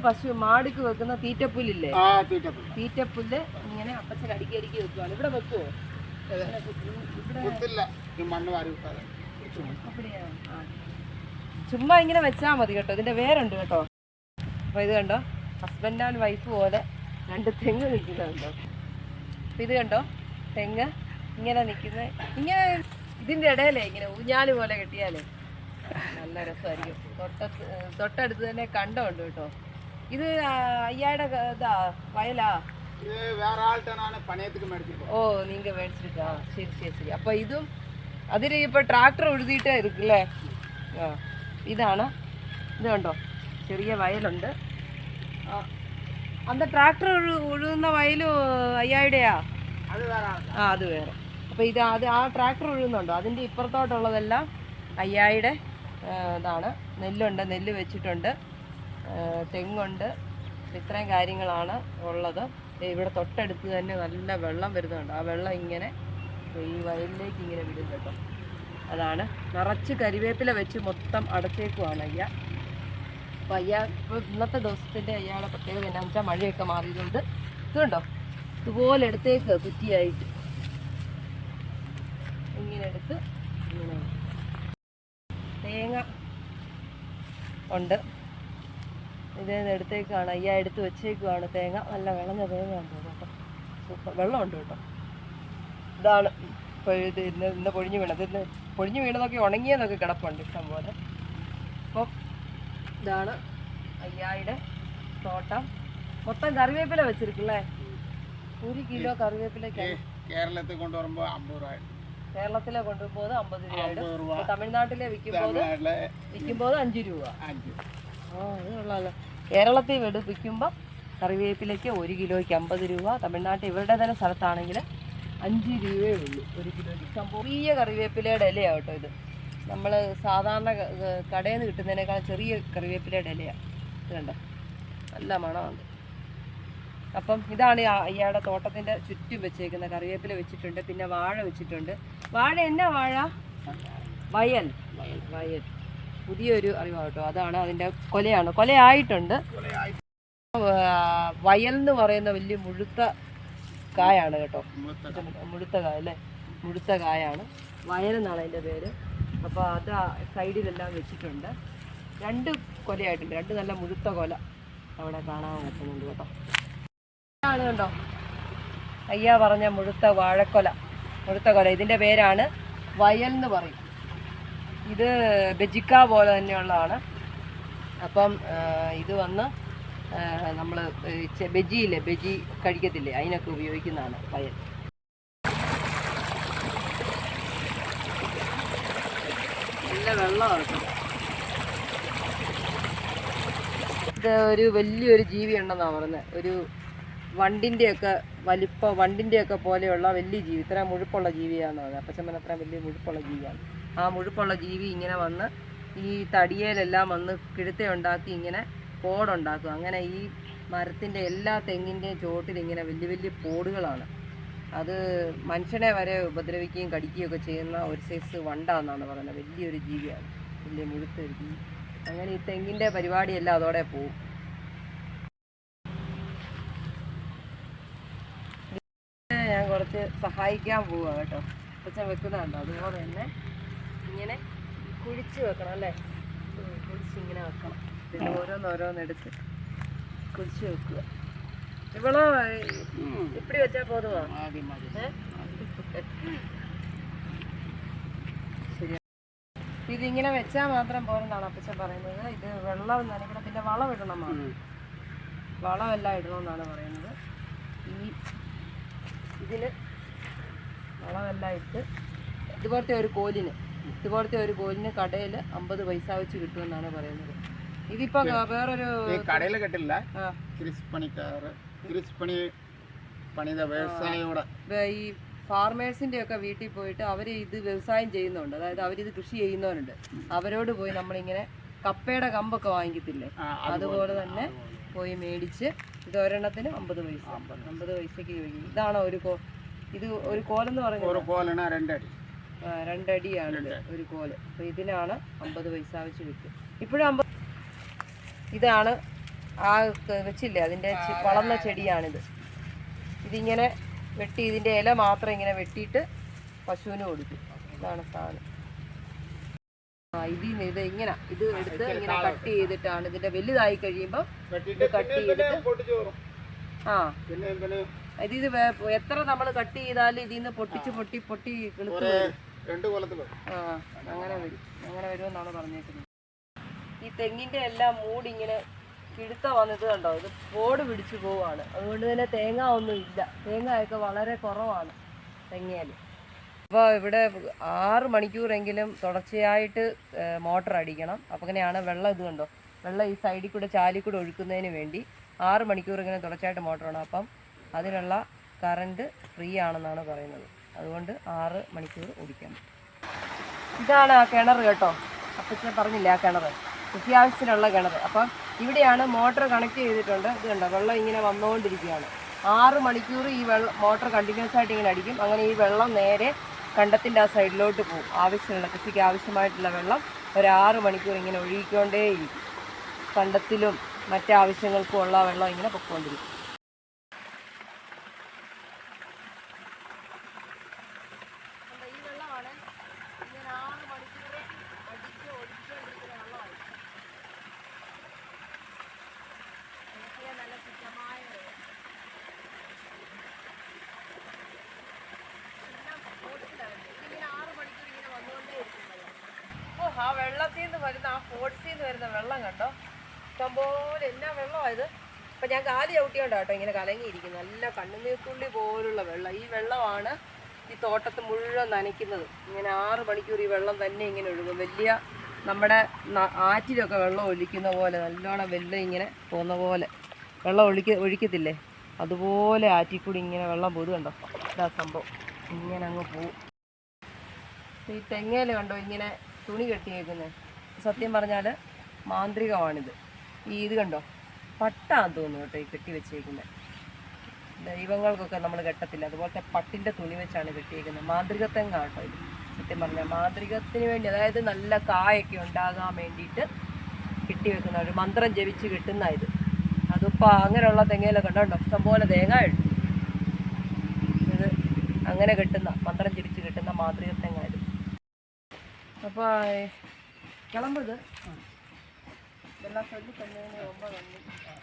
പശു മാടിക്ക് വെക്കുന്ന തീറ്റപ്പുല്ലില്ലേ, തീറ്റപ്പുല്ല് ഇങ്ങനെ അപ്പച്ചൻ അടുക്കി വെക്കുവാണ്. ഇവിടെ വെക്കുവോ? ചുമ്മാ ഇങ്ങനെ വെച്ചാൽ മതി കേട്ടോ. ഇതിന്റെ വേരുണ്ട് കേട്ടോ. അപ്പൊ ഇത് കണ്ടോ, ഹസ്ബൻഡ് ആൻഡ് വൈഫ് പോലെ 2 തെങ്ങ് നിൽക്കുന്നുണ്ടോ. അപ്പൊ ഇത് കണ്ടോ, തെങ്ങ് ഇങ്ങനെ നിൽക്കുന്ന, ഇങ്ങനെ ഇതിന്റെ ഇടയിലേ ഇങ്ങനെ ഊഞ്ഞാല് പോലെ കെട്ടിയാലേ നല്ല രസമായിരിക്കും. തൊട്ടടുത്ത് തന്നെ കണ്ടമുണ്ട് കേട്ടോ. ഇത് അയ്യായുടെ ഇതാ വയലാ? ഓ, നീങ്ക മേടിച്ചിട്ടാ. ശരി ശരി ശരി. അപ്പൊ ഇതും അതിന് ഇപ്പൊ ട്രാക്ടർ ഉഴുതിയിട്ടേ ഇരിക്കില്ലേ? ആ, ഇതാണ്. ഇത് കണ്ടോ, ചെറിയ വയലുണ്ട്. അന്ത ട്രാക്ടർ ഉഴുന്ന വയലും അയ്യായുടെയാ? ആ, അത് വേറെ. അപ്പൊ ഇത് ആ ട്രാക്ടർ ഉഴുന്നുണ്ടോ, അതിന്റെ ഇപ്പുറത്തോട്ടുള്ളതെല്ലാം അയ്യായുടെ ഇതാണ്. നെല്ലുണ്ട്, നെല്ല് വെച്ചിട്ടുണ്ട്, തെങ്ങുണ്ട്. ഇത്രയും കാര്യങ്ങളാണ് ഉള്ളത്. ഇവിടെ തൊട്ടടുത്ത് തന്നെ നല്ല വെള്ളം വരുന്നുണ്ട്. ആ വെള്ളം ഇങ്ങനെ ഈ വയലിലേക്ക് ഇങ്ങനെ വിടും കേട്ടോ. അതാണ് നിറച്ച് കരിവേപ്പില വെച്ച് മൊത്തം അടച്ചേക്കുവാണ് അയ്യ. അപ്പം അയ്യ ഇപ്പോൾ ഇന്നത്തെ ദിവസത്തിൻ്റെ അയ്യാളുടെ പ്രത്യേകത എന്നാന്ന് വെച്ചാൽ മഴയൊക്കെ മാറിയതുകൊണ്ട് ഇതുണ്ടോ, ഇതുപോലെ എടുത്തേക്ക് കുറ്റിയായിട്ട് ഇങ്ങനെ എടുത്ത് ഇങ്ങനെ. തേങ്ങ ഉണ്ട്, ഇതേന്ന് എടുത്തേക്കാണ് അയ്യ, എടുത്ത് വെച്ചേക്കുവാണ് തേങ്ങ. നല്ല വിളഞ്ഞ തേങ്ങ ഉണ്ട് കേട്ടോ, സൂപ്പർ. വെള്ളമുണ്ട് കേട്ടോ. ഇതാണ് ഇപ്പോൾ ഇത് ഇന്ന് പൊഴിഞ്ഞ് വീണത്. ഇന്ന് പൊഴിഞ്ഞ് വീണതൊക്കെ ഉണങ്ങിയതൊക്കെ കിടപ്പുണ്ട് ഇഷ്ടം പോലെ. അപ്പം ഇതാണ് അയ്യായുടെ തോട്ടം. മൊത്തം കറിവേപ്പില വെച്ചിരിക്കല്ലേ? 1 കിലോ കറിവേപ്പിലയ്ക്ക് കേരളത്തിൽ കൊണ്ടുവരുമ്പോൾ 50 രൂപ. കേരളത്തിലെ കൊണ്ടുപോകുമ്പോൾ 50 രൂപയുടെ, തമിഴ്നാട്ടിലെ വിൽക്കുമ്പോൾ 5 രൂപ. ആ, അത് കൊള്ളാമല്ലോ. കേരളത്തിൽ വിൽക്കുമ്പോൾ കറിവേപ്പിലയ്ക്ക് 1 കിലോയ്ക്ക് 50 രൂപ. തമിഴ്നാട്ടിൽ ഇവരുടെ തന്നെ സ്ഥലത്താണെങ്കിൽ 5 രൂപയേ ഉള്ളൂ 1 കിലോയ്ക്ക്. ചെറിയ കറിവേപ്പിലയുടെ ഇലയാണ് കേട്ടോ ഇത്. നമ്മൾ സാധാരണ കടയിൽ നിന്ന് കിട്ടുന്നതിനേക്കാൾ ചെറിയ കറിവേപ്പിലയുടെ ഇലയാണ്. ഇത് കണ്ടോ, നല്ല മണമുണ്ട്. അപ്പം ഇതാണ് അയ്യാടെ തോട്ടത്തിൻ്റെ ചുറ്റും വെച്ചേക്കുന്ന. കറിവേപ്പില വെച്ചിട്ടുണ്ട്, പിന്നെ വാഴ വെച്ചിട്ടുണ്ട്. വാഴ എന്നാ വാഴ? വയൽ. പുതിയൊരു അറിവാണ് കേട്ടോ. അതാണ് അതിൻ്റെ കൊലയാണ്. കൊലയായിട്ടുണ്ട്. വയൽ എന്ന് പറയുന്ന വലിയ മുഴുത്ത കായാണ് കേട്ടോ. മുഴുത്ത കായ അല്ലേ? മുഴുത്ത കായാണ്. വയൽ എന്നാണ് അതിൻ്റെ പേര്. അപ്പോൾ അത് സൈഡിലെല്ലാം വെച്ചിട്ടുണ്ട്. 2 കൊലയായിട്ടുണ്ട്. 2 നല്ല മുഴുത്ത കൊല അവിടെ കാണാൻ പറ്റുന്നുണ്ട് കേട്ടോ. ആണ് കണ്ടോ, അയ്യ പറഞ്ഞ മുഴുത്ത വാഴക്കൊല, മുഴുത്ത കൊല. ഇതിൻ്റെ പേരാണ് വയൽ എന്ന് പറയും. ഇത് ബജിക്ക പോലെ തന്നെയുള്ളതാണ്. അപ്പം ഇത് വന്ന് നമ്മൾ ബജിയില്ലേ, ബജി കഴിക്കത്തില്ലേ, അതിനൊക്കെ ഉപയോഗിക്കുന്നതാണ് വയൽ. നല്ല വെള്ളമാണ്. ഇത് ഒരു വലിയൊരു ജീവി ഉണ്ടെന്നാണ് പറയുന്നത്. ഒരു വണ്ടിൻ്റെയൊക്കെ വണ്ടിൻ്റെയൊക്കെ പോലെയുള്ള വലിയ ജീവി. ഇത്ര മുഴുപ്പുള്ള ജീവിയാണെന്ന് പറയുന്നത്. അപ്പച്ചമ്മൻ അത്ര വലിയ മുഴുപ്പുള്ള ജീവിയാണ്. ആ മുഴുപ്പുള്ള ജീവി ഇങ്ങനെ വന്ന് ഈ തടിയേലെല്ലാം വന്ന് കിഴുത്ത ഉണ്ടാക്കി ഇങ്ങനെ പോടുണ്ടാക്കും. അങ്ങനെ ഈ മരത്തിൻ്റെ എല്ലാ തെങ്ങിൻ്റെയും ചോട്ടിൽ ഇങ്ങനെ വലിയ വലിയ പോടുകളാണ്. അത് മനുഷ്യനെ വരെ ഉപദ്രവിക്കുകയും കടിക്കുകയൊക്കെ ചെയ്യുന്ന ഒരു സൈസ് വണ്ടാന്നാണ് പറയുന്നത്. വലിയൊരു ജീവിയാണ്, വലിയ മുഴുത്തൊരു ജീവി. അങ്ങനെ ഈ തെങ്ങിൻ്റെ പരിപാടിയെല്ലാം അതോടെ പോവും. ഞാൻ കുറച്ച് സഹായിക്കാൻ പോവുക കേട്ടോ. അപ്പച്ചൻ വെക്കുന്നതുണ്ടോ, അതുപോലെ തന്നെ ഇങ്ങനെ കുഴിച്ച് വെക്കണം അല്ലേ? കുഴിച്ചിങ്ങനെ വെക്കണം. പിന്നെ ഓരോന്നോരോന്നെടുത്ത് കുഴിച്ച് വെക്കുക. ഇവളോ ഇപ്പടി വെച്ചാൽ പോതുമോ? ശരി. ഇതിങ്ങനെ വെച്ചാൽ മാത്രം പോരെന്നാണ് അപ്പച്ചൻ പറയുന്നത്. ഇത് വെള്ളം നനയ്ക്കണം, പിന്നെ വളം ഇടണമാണ്. വളമെല്ലാം ഇടണമെന്നാണ് പറയുന്നത്. ഇതിന് വളമെല്ലാം ഇട്ട് ഇതുപോലത്തെ ഒരു കോലിന് കടയിൽ 50 പൈസ വെച്ച് കിട്ടുമെന്നാണ് പറയുന്നത്. ഇതിപ്പോ വേറൊരു കടയിൽ കിട്ടില്ല. ഈ ഫാർമേഴ്സിന്റെ ഒക്കെ വീട്ടിൽ പോയിട്ട് അവർ ഇത് വ്യവസായം ചെയ്യുന്നുണ്ട്. അതായത് അവരിത് കൃഷി ചെയ്യുന്നവരുണ്ട്. അവരോട് പോയി നമ്മളിങ്ങനെ കപ്പയുടെ കമ്പൊക്കെ വാങ്ങിക്കത്തില്ലേ, അതുപോലെ തന്നെ പോയി മേടിച്ച് ഇത് ഒരെണ്ണത്തിന് 50 പൈസ, 50 പൈസക്ക് ചോദിക്കും. ഇതാണോ ഇത് ഒരു കോലെന്ന് പറയുന്നത്? 2 അടിയാണ് ഒരു കോല്. അപ്പോൾ ഇതിനാണ് 50 പൈസ വെച്ച് കിട്ടും. ഇപ്പോഴും ഇതാണ് ആ വെച്ചില്ലേ അതിൻ്റെ വളർന്ന ചെടിയാണിത്. ഇതിങ്ങനെ വെട്ടി ഇതിൻ്റെ ഇല മാത്രം ഇങ്ങനെ വെട്ടിയിട്ട് പശുവിന് കൊടുക്കും. ഇതാണ് സാധനം. ഇതിൽ നിന്ന് ഇത് ഇങ്ങനെ ഇത് എടുത്ത് ഇങ്ങനെ കട്ട് ചെയ്തിട്ടാണ് ഇതിൻ്റെ വലുതായി കഴിയുമ്പോൾ ഇത് കട്ട് ചെയ്തിട്ട് ഇത് എത്ര നമ്മൾ കട്ട് ചെയ്താലും ഇതിൽ നിന്ന് പൊട്ടി കിളുത്ത് വരും. അങ്ങനെ വരുമെന്നാണ് പറഞ്ഞേക്കുന്നത്. ഈ തെങ്ങിൻ്റെ എല്ലാം മൂടി ഇങ്ങനെ കിഴുത്ത വന്നത് കണ്ടോ, ഇത് പോട് പിടിച്ചു പോവാണ്. അതുകൊണ്ട് തന്നെ തേങ്ങ ഒന്നും ഇല്ല, തേങ്ങയൊക്കെ വളരെ കുറവാണ് തെങ്ങയിൽ. അപ്പോൾ ഇവിടെ 6 മണിക്കൂറെങ്കിലും തുടർച്ചയായിട്ട് മോട്ടർ അടിക്കണം. അപ്പോൾ അങ്ങനെയാണ് വെള്ളം, ഇത് കണ്ടോ വെള്ളം ഈ സൈഡിൽ കൂടെ ചാലിൽ കൂടെ ഒഴുക്കുന്നതിന് വേണ്ടി 6 മണിക്കൂർ ഇങ്ങനെ തുടർച്ചയായിട്ട് മോട്ടർ വേണം. അപ്പം അതിനുള്ള കറണ്ട് ഫ്രീ ആണെന്നാണ് പറയുന്നത്. അതുകൊണ്ട് 6 മണിക്കൂർ ഓടിക്കാൻ പറ്റും. ഇതാണ് ആ കിണർ കേട്ടോ, അപ്പം പറഞ്ഞില്ലേ ആ കിണർ, കൃഷി ആവശ്യത്തിനുള്ള കിണർ. അപ്പം ഇവിടെയാണ് മോട്ടർ കണക്ട് ചെയ്തിട്ടുണ്ട്. ഇത് കണ്ടോ വെള്ളം ഇങ്ങനെ വന്നുകൊണ്ടിരിക്കുകയാണ്. 6 മണിക്കൂർ ഈ മോട്ടർ കണ്ടിന്യൂസ് ആയിട്ട് ഇങ്ങനെ അടിക്കും. അങ്ങനെ ഈ വെള്ളം നേരെ കണ്ടത്തിൻ്റെ ആ സൈഡിലോട്ട് പോകും. ആവശ്യമുള്ള കൃഷിക്ക് ആവശ്യമായിട്ടുള്ള വെള്ളം ഒരു 6 മണിക്കൂർ ഇങ്ങനെ ഒഴുകിക്കൊണ്ടേയിരിക്കും. കണ്ടത്തിലും മറ്റാവശ്യങ്ങൾക്കും ഉള്ള വെള്ളം ഇങ്ങനെ പൊയ്ക്കൊണ്ടിരിക്കും. ഈ വെള്ളമാണ് ഇങ്ങനെ 6 മണിക്കൂർ അടിച്ച് ഒഴിച്ചുകൊണ്ടിരിക്കുന്ന വെള്ളമാണ്. നല്ല ശുദ്ധമായ വെള്ളം. ആ വെള്ളത്തിൽ നിന്ന് വരുന്ന ആ ഫോഴ്സിൽ നിന്ന് വരുന്ന വെള്ളം കണ്ടോ, ഇഷ്ടംപോലെ എന്നാ വെള്ളമായത്. അപ്പം ഞാൻ കാല് ചവിട്ടിയോണ്ടാ കേട്ടോ ഇങ്ങനെ കലങ്ങിയിരിക്കുന്നത്. നല്ല കണ്ണുനീർത്തുള്ളി പോലുള്ള വെള്ളം. ഈ വെള്ളമാണ് ഈ തോട്ടത്ത് മുഴുവൻ നനയ്ക്കുന്നത്. ഇങ്ങനെ 6 മണിക്കൂർ ഈ വെള്ളം തന്നെ ഇങ്ങനെ ഒഴുകും. വലിയ നമ്മുടെ ആറ്റിലൊക്കെ വെള്ളം ഒഴിക്കുന്ന പോലെ നല്ലോണം വെള്ളം ഇങ്ങനെ പോകുന്ന പോലെ വെള്ളം ഒഴിക്കത്തില്ലേ, അതുപോലെ ആറ്റിക്കൂടി ഇങ്ങനെ വെള്ളം പോത് കണ്ടോ. ഇതാ സംഭവം, ഇങ്ങനെ അങ്ങ് പോവും. ഈ തെങ്ങയിൽ കണ്ടോ ഇങ്ങനെ തുണി കെട്ടിയേക്കുന്നത്, സത്യം പറഞ്ഞാൽ മാന്ത്രികമാണിത്. ഇത് കണ്ടോ പട്ടാന്ന് തോന്നുന്നു കേട്ടോ ഈ കെട്ടി വെച്ചേക്കുന്നത്. ദൈവങ്ങൾക്കൊക്കെ നമ്മൾ കെട്ടത്തില്ല, അതുപോലത്തെ പട്ടിൻ്റെ തുണി വെച്ചാണ് കെട്ടിയേക്കുന്നത്. മാന്ത്രിക തെങ്ങ കേട്ടോ ഇത്. സത്യം പറഞ്ഞാൽ മാന്ത്രികത്തിന് വേണ്ടി, അതായത് നല്ല കായൊക്കെ ഉണ്ടാകാൻ വേണ്ടിയിട്ട് കെട്ടിവെക്കുന്ന ഒരു മന്ത്രം ജപിച്ച് കിട്ടുന്ന ഇത്. അതിപ്പോൾ അങ്ങനെയുള്ള തെങ്ങയിലൊക്കെ ഉണ്ടോ ഇഷ്ടംപോലെ തേങ്ങ ഇടും. ഇത് അങ്ങനെ കെട്ടുന്ന മന്ത്രം ജപിച്ച് കിട്ടുന്ന മാന്ത്രിക തെങ്ങ ഇത്. അപ്പോൾ കിളമ്പത് വെള്ളം ചൊല്ലി തന്നെ 9